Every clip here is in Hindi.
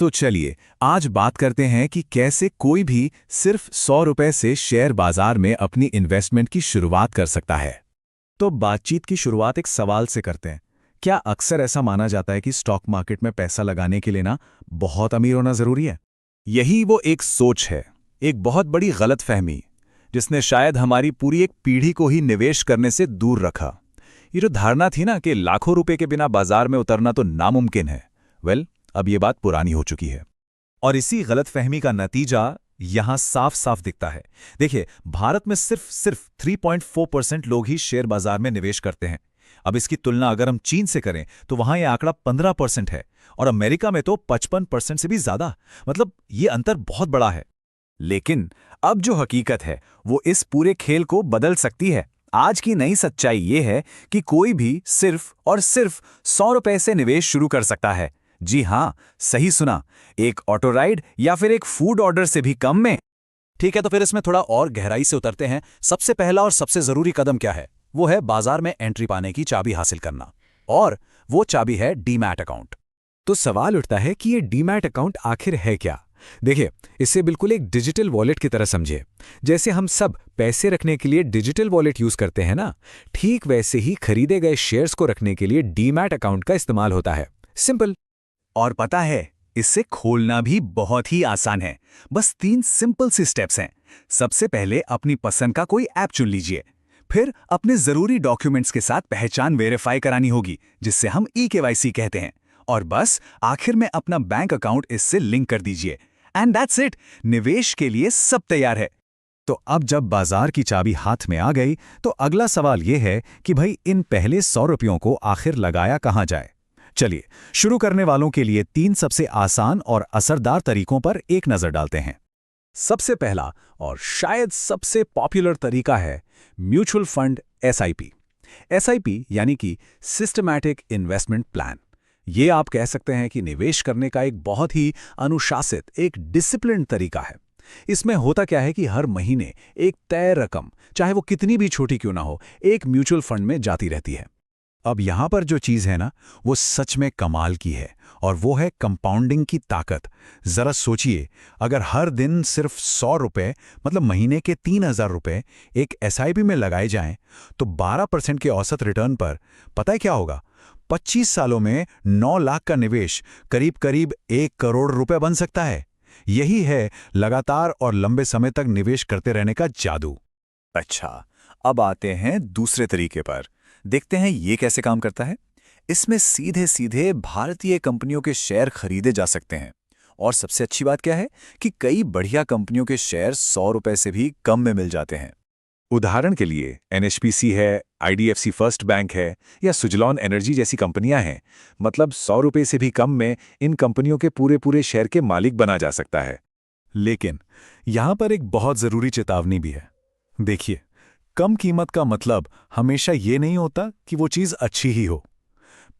तो चलिए आज बात करते हैं कि कैसे कोई भी सिर्फ 100 रुपए से शेयर बाजार में अपनी इन्वेस्टमेंट की शुरुआत कर सकता है। तो बातचीत की शुरुआत एक सवाल से करते हैं। क्या अक्सर ऐसा माना जाता है कि स्टॉक मार्केट में पैसा लगाने के लिए ना बहुत अमीर होना जरूरी है? यही वो एक सोच है, एक बहुत बड़ी गलतफहमी, जिसने शायद हमारी पूरी एक पीढ़ी को ही निवेश करने से दूर रखा। ये जो धारणा थी ना कि लाखों रुपए के बिना बाजार में उतरना तो नामुमकिन है, अब ये बात पुरानी हो चुकी है। और इसी गलतफहमी का नतीजा यहां साफ साफ दिखता है। देखिए, भारत में सिर्फ 3.4% लोग ही शेयर बाजार में निवेश करते हैं। अब इसकी तुलना अगर हम चीन से करें तो वहां यह आंकड़ा 15% है और अमेरिका में तो 55% से भी ज्यादा। मतलब ये अंतर बहुत बड़ा है। लेकिन अब जो हकीकत है वो इस पूरे खेल को बदल सकती है। आज की नई सच्चाई ये है कि कोई भी सिर्फ और सिर्फ 100 रुपए से निवेश शुरू कर सकता है। जी हां, सही सुना, एक ऑटो राइड या फिर एक फूड ऑर्डर से भी कम में। ठीक है, तो फिर इसमें थोड़ा और गहराई से उतरते हैं। सबसे पहला और सबसे जरूरी कदम क्या है? वो है बाजार में एंट्री पाने की चाबी हासिल करना, और वो चाबी है डीमैट अकाउंट। तो सवाल उठता है कि ये डीमैट अकाउंट आखिर है क्या? देखिए, इसे बिल्कुल एक डिजिटल वॉलेट की तरह समझिए। जैसे हम सब पैसे रखने के लिए डिजिटल वॉलेट यूज करते हैं ना, ठीक वैसे ही खरीदे गए शेयर्स को रखने के लिए डीमैट अकाउंट का इस्तेमाल होता है। सिंपल। और पता है, इसे खोलना भी बहुत ही आसान है। बस 3 सिंपल सी स्टेप्स हैं। सबसे पहले अपनी पसंद का कोई ऐप चुन लीजिए। फिर अपने जरूरी डॉक्यूमेंट्स के साथ पहचान वेरीफाई करानी होगी, जिससे हम ई-केवाईसी कहते हैं। और बस आखिर में अपना बैंक अकाउंट इससे लिंक कर दीजिए। एंड दैट्स इट, निवेश के लिए सब तैयार है। तो अब जब बाजार की चाबी हाथ में आ गई, तो अगला सवाल यह है कि भाई इन पहले 100 रुपयों को आखिर लगाया कहां जाए? चलिए, शुरू करने वालों के लिए 3 सबसे आसान और असरदार तरीकों पर एक नजर डालते हैं। सबसे पहला और शायद सबसे पॉपुलर तरीका है म्यूचुअल फंड एसआईपी। एसआईपी यानी कि सिस्टमैटिक इन्वेस्टमेंट प्लान। ये आप कह सकते हैं कि निवेश करने का एक बहुत ही अनुशासित, एक डिसिप्लिन्ड तरीका है। इसमें होता क्या है कि हर महीने एक तय रकम, चाहे वो कितनी भी छोटी क्यों ना हो, एक म्यूचुअल फंड में जाती रहती है। अब यहां पर जो चीज है ना, वो सच में कमाल की है, और वो है कंपाउंडिंग की ताकत। जरा सोचिए, अगर हर दिन सिर्फ 100 रुपए, मतलब महीने के 3000 रुपए एक एसआईपी में लगाए जाएं, तो 12% के औसत रिटर्न पर पता है क्या होगा? 25 सालों में 9 लाख का निवेश करीब करीब 1 करोड़ रुपए बन सकता है। यही है लगातार और लंबे समय तक निवेश करते रहने का जादू। अच्छा, अब आते हैं दूसरे तरीके पर। देखते हैं ये कैसे काम करता है। इसमें सीधे सीधे भारतीय कंपनियों के शेयर खरीदे जा सकते हैं। और सबसे अच्छी बात क्या है कि कई बढ़िया कंपनियों के शेयर 100 रुपए से भी कम में मिल जाते हैं। उदाहरण के लिए एनएचपीसी है, आईडीएफसी फर्स्ट बैंक है, या सुजलॉन एनर्जी जैसी कंपनियां हैं। मतलब 100 रुपए से भी कम में इन कंपनियों के पूरे पूरे शेयर के मालिक बना जा सकता है। लेकिन यहां पर एक बहुत जरूरी चेतावनी भी है। देखिए, कम कीमत का मतलब हमेशा ये नहीं होता कि वो चीज अच्छी ही हो।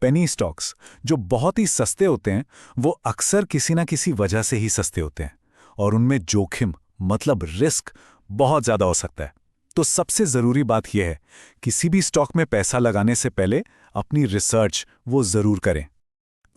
पेनी स्टॉक्स जो बहुत ही सस्ते होते हैं, वो अक्सर किसी ना किसी वजह से ही सस्ते होते हैं, और उनमें जोखिम, मतलब रिस्क, बहुत ज्यादा हो सकता है। तो सबसे जरूरी बात यह है, किसी भी स्टॉक में पैसा लगाने से पहले अपनी रिसर्च वो जरूर करें।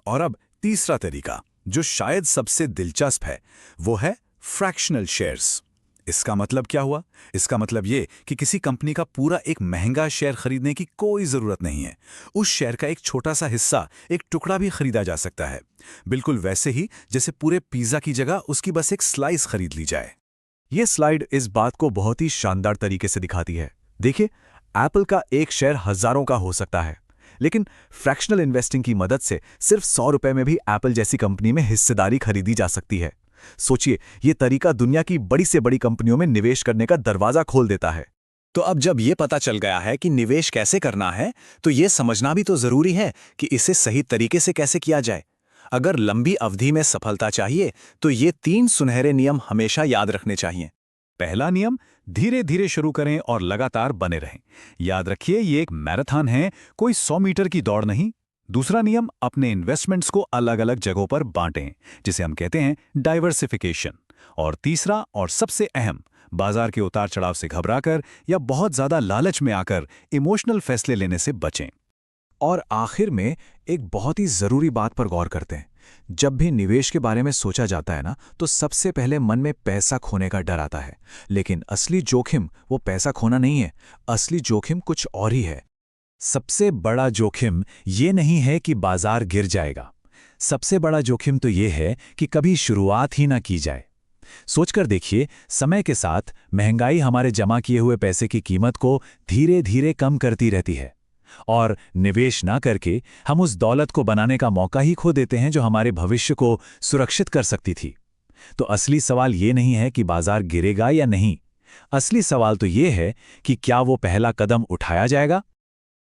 और अब तीसरा तरीका, जो शायद सबसे दिलचस्प है, वो है फ्रैक्शनल शेयर्स। इसका मतलब क्या हुआ? इसका मतलब ये कि किसी कंपनी का पूरा एक महंगा शेयर खरीदने की कोई जरूरत नहीं है। उस शेयर का एक छोटा सा हिस्सा, एक टुकड़ा भी खरीदा जा सकता है। बिल्कुल वैसे ही जैसे पूरे पिज्जा की जगह उसकी बस एक स्लाइस खरीद ली जाए। यह स्लाइड इस बात को बहुत ही शानदार तरीके से दिखाती है। देखिए, एप्पल का एक शेयर हजारों का हो सकता है, लेकिन फ्रैक्शनल इन्वेस्टिंग की मदद से सिर्फ 100 रुपए में भी एप्पल जैसी कंपनी में हिस्सेदारी खरीदी जा सकती है। सोचिए, यह तरीका दुनिया की बड़ी से बड़ी कंपनियों में निवेश करने का दरवाजा खोल देता है। तो अब जब यह पता चल गया है कि निवेश कैसे करना है, तो यह समझना भी तो जरूरी है कि इसे सही तरीके से कैसे किया जाए। अगर लंबी अवधि में सफलता चाहिए, तो ये 3 सुनहरे नियम हमेशा याद रखने चाहिए। पहला नियम, धीरे धीरे शुरू करें और लगातार बने रहें। याद रखिए, ये एक मैराथन है, कोई 100 मीटर की दौड़ नहीं। दूसरा नियम, अपने इन्वेस्टमेंट्स को अलग अलग जगहों पर बांटें, जिसे हम कहते हैं डाइवर्सिफिकेशन। और तीसरा और सबसे अहम, बाजार के उतार चढ़ाव से घबराकर या बहुत ज्यादा लालच में आकर इमोशनल फैसले लेने से बचें। और आखिर में एक बहुत ही जरूरी बात पर गौर करते हैं जब भी निवेश के बारे में सोचा जाता है ना, तो सबसे पहले मन में पैसा खोने का डर आता है। लेकिन असली जोखिम वो पैसा खोना नहीं है, असली जोखिम कुछ और ही है। सबसे बड़ा जोखिम ये नहीं है कि बाजार गिर जाएगा। सबसे बड़ा जोखिम तो ये है कि कभी शुरुआत ही ना की जाए। सोचकर देखिए, समय के साथ महंगाई हमारे जमा किए हुए पैसे की कीमत को धीरे धीरे कम करती रहती है, और निवेश ना करके हम उस दौलत को बनाने का मौका ही खो देते हैं जो हमारे भविष्य को सुरक्षित कर सकती थी। तो असली सवाल ये नहीं है कि बाजार गिरेगा या नहीं। असली सवाल तो ये है कि क्या वो पहला कदम उठाया जाएगा।